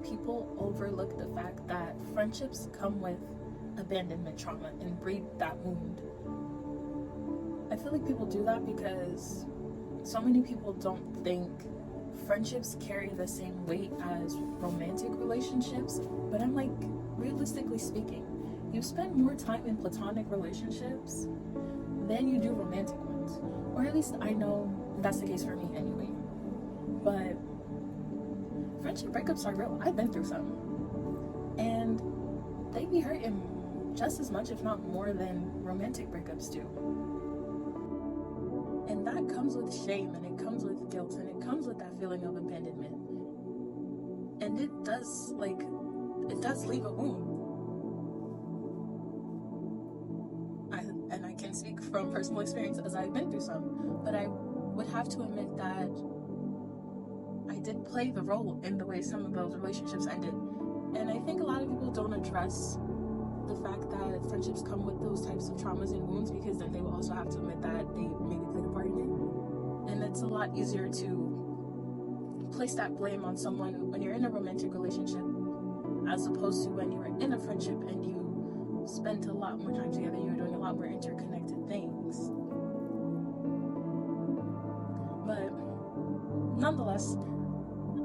people overlook the fact that friendships come with abandonment trauma and breed that wound. I feel like people do that because so many people don't think friendships carry the same weight as romantic relationships. But I'm like, realistically speaking, you spend more time in platonic relationships than you do romantic ones. Or at least I know that's the case for me anyway. But friendship breakups are real. I've been through some. And they be hurting just as much, if not more, than romantic breakups do. And that comes with shame, and it comes with guilt, and it comes with that feeling of abandonment. And it does leave a wound. I can speak from personal experience as I've been through some, but I would have to admit that I did play the role in the way some of those relationships ended. And I think a lot of people don't address the fact that friendships come with those types of traumas and wounds, because then they will also have to admit that they maybe played a part in it. And it's a lot easier to place that blame on someone when you're in a romantic relationship as opposed to when you were in a friendship and you spent a lot more time together, you were doing a lot more interconnected things. But nonetheless,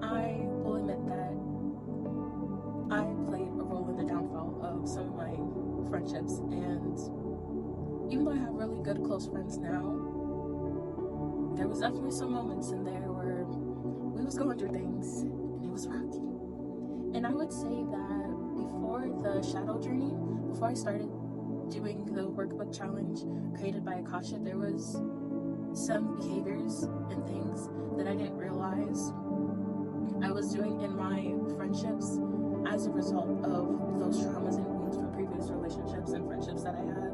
I will admit that I played a role in the downfall of some of my friendships, and even though I have really good close friends now, there was definitely some moments in there where we was going through things and it was rocky. And I would say that before the shadow journey, before I started doing the workbook challenge created by Akasha, there was some behaviors and things that I didn't realize I was doing in my friendships as a result of those traumas and wounds from previous relationships and friendships that I had.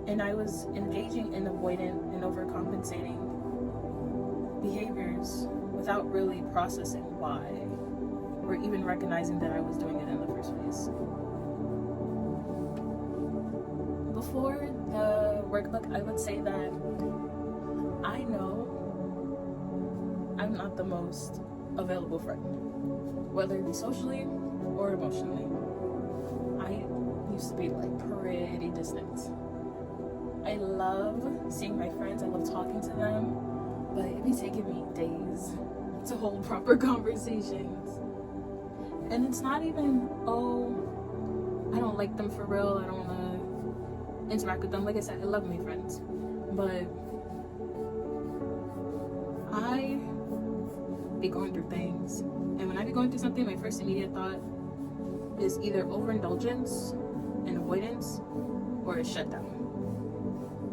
And I was engaging in avoidant and overcompensating behaviors without really processing why, or even recognizing that I was doing it in the first place. Before the workbook, I would say that I know I'm not the most available friend, whether it be socially or emotionally. I used to be like pretty distant. I love seeing my friends, I love talking to them, but it be taking me days to hold proper conversations. And it's not even, I don't like them for real, I don't want to interact with them. Like I said, I love my friends, but I be going through things, and when I be going through something, my first immediate thought is either overindulgence and avoidance or a shutdown.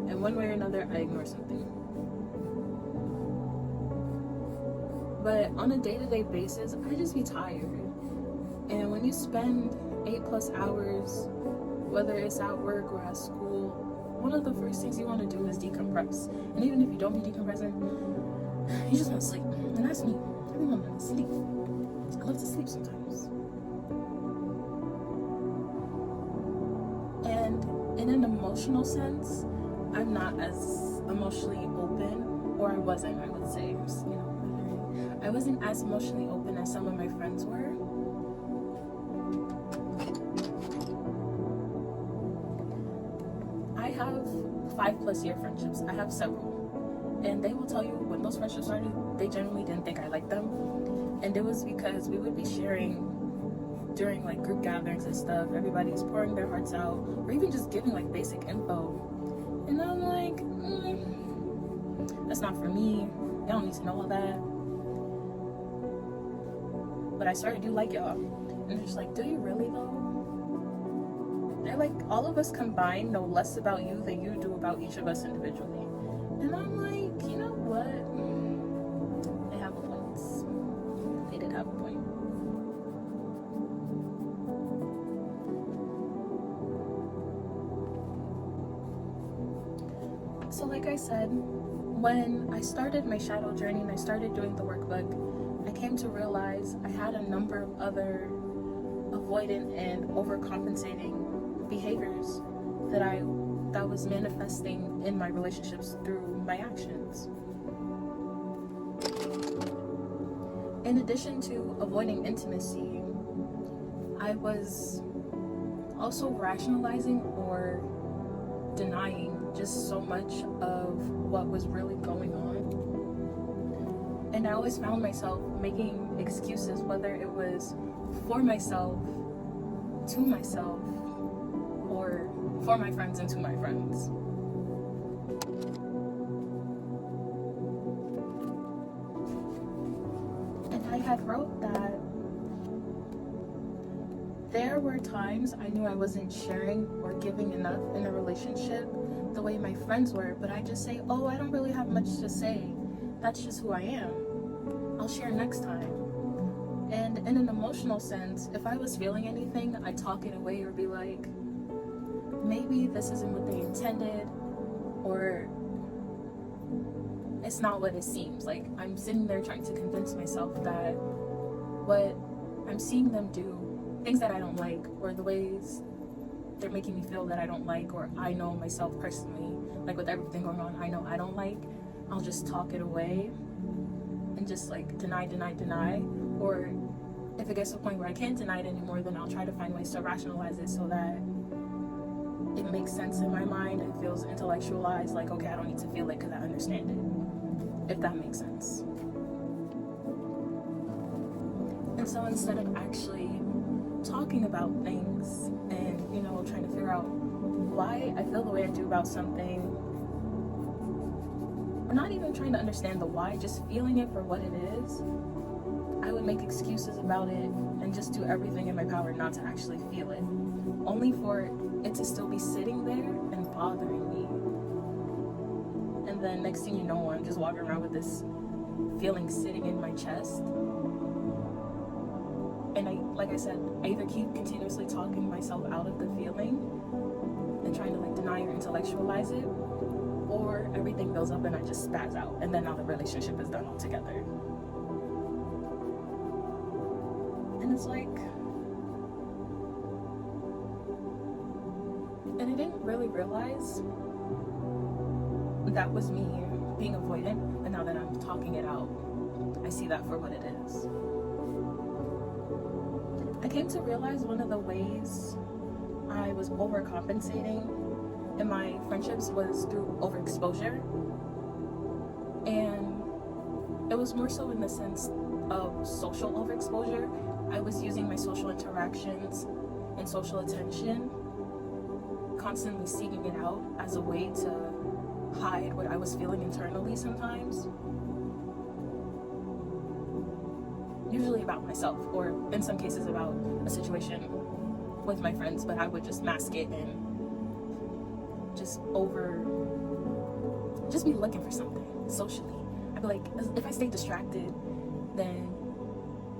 And one way or another, I ignore something. But on a day-to-day basis, I just be tired. And when you spend 8+ hours, whether it's at work or at school, one of the first things you want to do is decompress. And even if you don't be decompressing, you just want to sleep. And that's me. I really want to sleep. I love to sleep sometimes. And in an emotional sense, I'm not as emotionally open, or I wasn't, I would say. I wasn't as emotionally open as some of my friends were. I have 5+ year friendships. I have several. And they will tell you when those friendships started, they generally didn't think I liked them. And it was because we would be sharing during like group gatherings and stuff. Everybody's pouring their hearts out, or even just giving like basic info. And I'm like, that's not for me. Y'all don't need to know all that. But I started to like y'all. And they're just like, do you really though? They're like, all of us combined know less about you than you do about each of us individually. And I'm like, you know what? They have a point. They did have a point. So like I said, when I started my shadow journey and I started doing the workbook, I came to realize I had a number of other avoidant and overcompensating behaviors that was manifesting in my relationships through my actions. in addition to avoiding intimacy, I was also rationalizing or denying just so much of what was really going on. And I always found myself making excuses, whether it was for myself, to myself, or for my friends and to my friends. And I had wrote that there were times I knew I wasn't sharing or giving enough in a relationship the way my friends were, but I just say, oh, I don't really have much to say. That's just who I am. I'll share next time. And in an emotional sense, if I was feeling anything, I'd talk it away or be like, maybe this isn't what they intended, or it's not what it seems. Like, I'm sitting there trying to convince myself that what I'm seeing them do, things that I don't like, or the ways they're making me feel that I don't like, or I know myself personally, like with everything going on, I know I don't like, I'll just talk it away and just like deny. Or if it gets to a point where I can't deny it anymore, then I'll try to find ways to rationalize it so that it makes sense in my mind and feels intellectualized, like, okay, I don't need to feel it because I understand it, if that makes sense. And so instead of actually talking about things and, trying to figure out why I feel the way I do about something, or not even trying to understand the why, just feeling it for what it is, I would make excuses about it and just do everything in my power not to actually feel it, only for it to still be sitting there and bothering me. And then next thing you know, I'm just walking around with this feeling sitting in my chest. And like I said, I either keep continuously talking myself out of the feeling and trying to like deny or intellectualize it, or everything builds up and I just spaz out, and then now the relationship is done altogether. And it's like, and I didn't really realize that was me being avoidant, but now that I'm talking it out, I see that for what it is. I came to realize one of the ways I was overcompensating in my friendships was through overexposure. And it was more so in the sense of social overexposure. I was using my social interactions and social attention, constantly seeking it out as a way to hide what I was feeling internally sometimes. Usually about myself, or in some cases about a situation with my friends, but I would just mask it and just be looking for something socially. I'd be like, if I stay distracted, then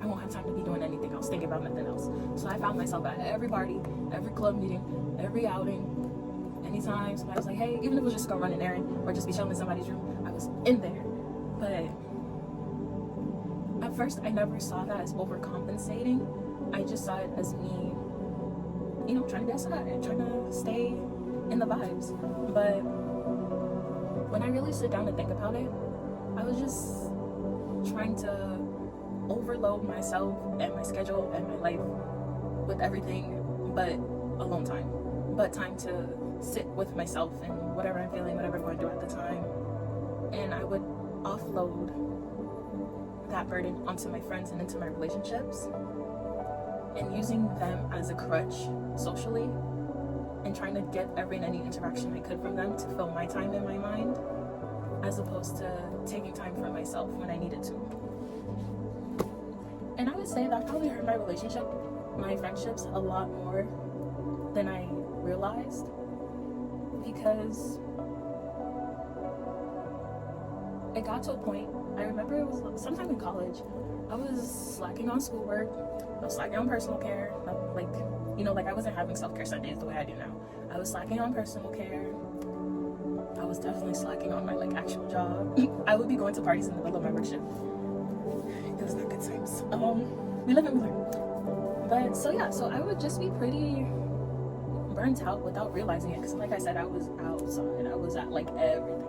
I won't have time to be doing anything else, thinking about nothing else. So I found myself at every party, every club meeting, every outing, anytime somebody was like, hey, even if it was just go run an errand or just be chilling in somebody's room, I was in there. But at first, I never saw that as overcompensating. I just saw it as me, trying to get outside, trying to stay in the vibes. But when I really sit down and think about it, I was just trying to overload myself and my schedule and my life with everything but alone time, but time to sit with myself and whatever I'm feeling, whatever I'm going through at the time. And I would offload that burden onto my friends and into my relationships, and using them as a crutch socially, and trying to get every and any interaction I could from them to fill my time in my mind, as opposed to taking time for myself when I needed to. And I would say that probably hurt my relationship, my friendships, a lot more than I realized, because it got to a point, I remember it was sometime in college, I was slacking on schoolwork, I was slacking on personal care, like I wasn't having self-care Sundays the way I do now. I was slacking on personal care, I was definitely slacking on my actual job. I would be going to parties in the middle of my work shift. It was not good times. We live and we learn. But so I would just be pretty burnt out without realizing it, because like I said, I was outside, I was at everything,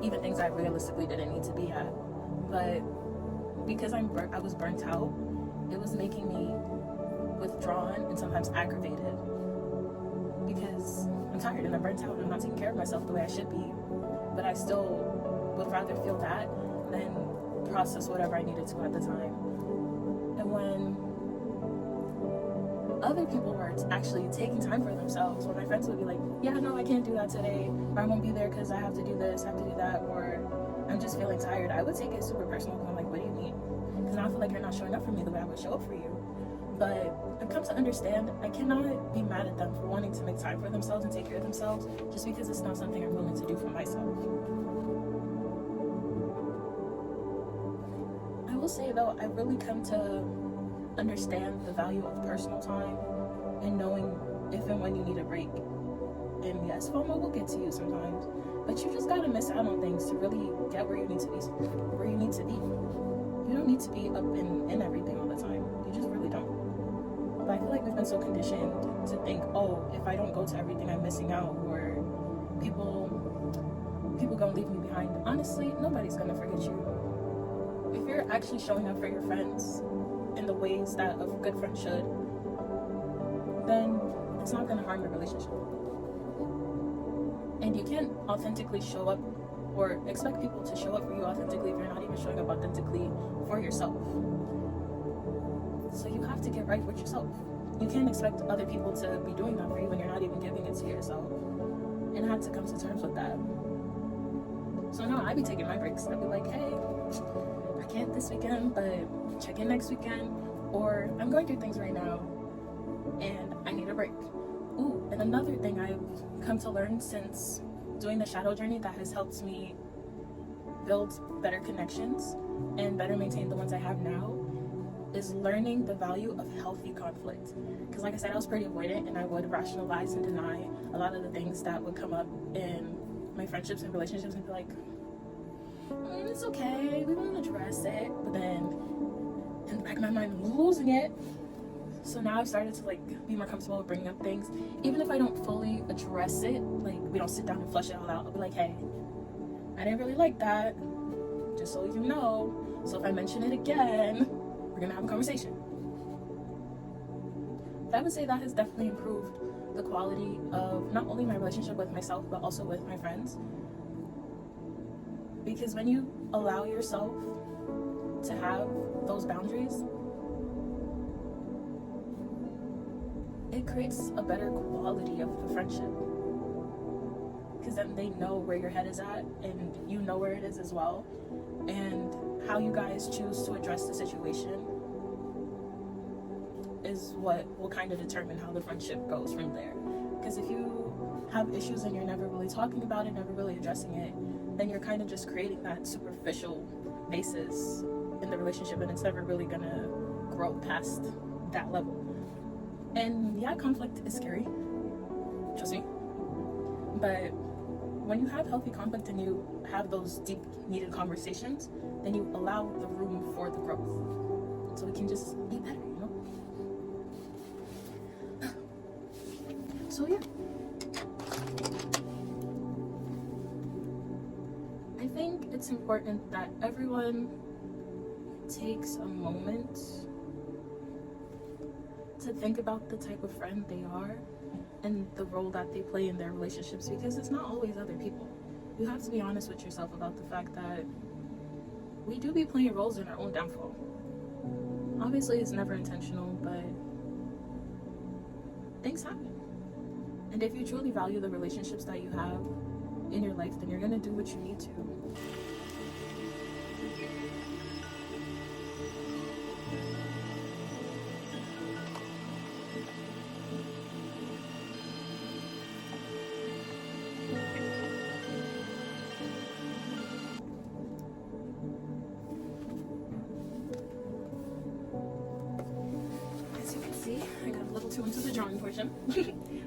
even things I realistically didn't need to be at. But because I was burnt out, it was making me withdrawn and sometimes aggravated because I'm tired and I'm burnt out and I'm not taking care of myself the way I should be. But I still would rather feel that than process whatever I needed to at the time. And when other people were actually taking time for themselves, when my friends would be like, yeah, no, I can't do that today, or I won't be there because I have to do this, I have to do that, or I'm just feeling tired, I would take it super personal because I'm like, what do you mean? Because now I feel like you're not showing up for me the way I would show up for you. But I've come to understand I cannot be mad at them for wanting to make time for themselves and take care of themselves just because it's not something I'm willing to do for myself. I will say though, I've really come to understand the value of personal time and knowing if and when you need a break. And yes, FOMO will get to you sometimes, but you just gotta miss out on things to really get where you need to be. You don't need to be up in everything all the time. You just really don't. But I feel like we've been so conditioned to think, oh, if I don't go to everything, I'm missing out, or people gonna leave me behind. Honestly, nobody's gonna forget you. If you're actually showing up for your friends in the ways that a good friend should, then it's not gonna harm the relationship. And you can't authentically show up or expect people to show up for you authentically if you're not even showing up authentically for yourself. So you have to get right with yourself. You can't expect other people to be doing that for you when you're not even giving it to yourself. And I had to come to terms with that. So now I be taking my breaks. I'd be like, hey, I can't this weekend, but check in next weekend. Or I'm going through things right now and I need a break. Ooh, and another thing I've come to learn since doing the shadow journey that has helped me build better connections and better maintain the ones I have now is learning the value of healthy conflict. Because like I said, I was pretty avoidant and I would rationalize and deny a lot of the things that would come up in my friendships and relationships and be like, it's okay, we won't address it. But then in the back of my mind, I'm losing it. So now I've started to be more comfortable with bringing up things. Even if I don't fully address it, we don't sit down and flush it all out, I'll be like, hey, I didn't really like that, just so you know. So if I mention it again, we're gonna have a conversation. But I would say that has definitely improved the quality of not only my relationship with myself, but also with my friends. Because when you allow yourself to have those boundaries, it creates a better quality of the friendship. Because then they know where your head is at and you know where it is as well. And how you guys choose to address the situation is what will kind of determine how the friendship goes from there. Because if you have issues and you're never really talking about it, never really addressing it, then you're kind of just creating that superficial basis in the relationship and it's never really gonna grow past that level. And yeah, conflict is scary, trust me. But when you have healthy conflict and you have those deep needed conversations, then you allow the room for the growth. So we can just be better, you know? So yeah. I think it's important that everyone takes a moment to think about the type of friend they are and the role that they play in their relationships, because it's not always other people. You have to be honest with yourself about the fact that we do be playing roles in our own downfall. Obviously it's never intentional, but things happen. And if you truly value the relationships that you have in your life, then you're gonna do what you need to. I got a little too into the drawing portion.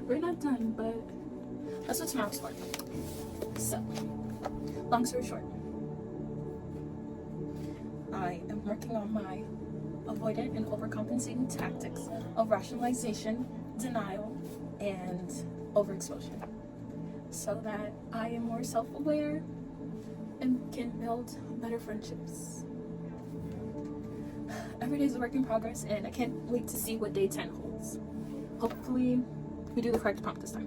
We're not done, but that's what tomorrow's for. So, long story short, I am working on my avoidant and overcompensating tactics of rationalization, denial, and overexposure, so that I am more self-aware and can build better friendships. every day is a work in progress, and I can't wait to see what day 10 holds. Hopefully, we do the correct prompt this time.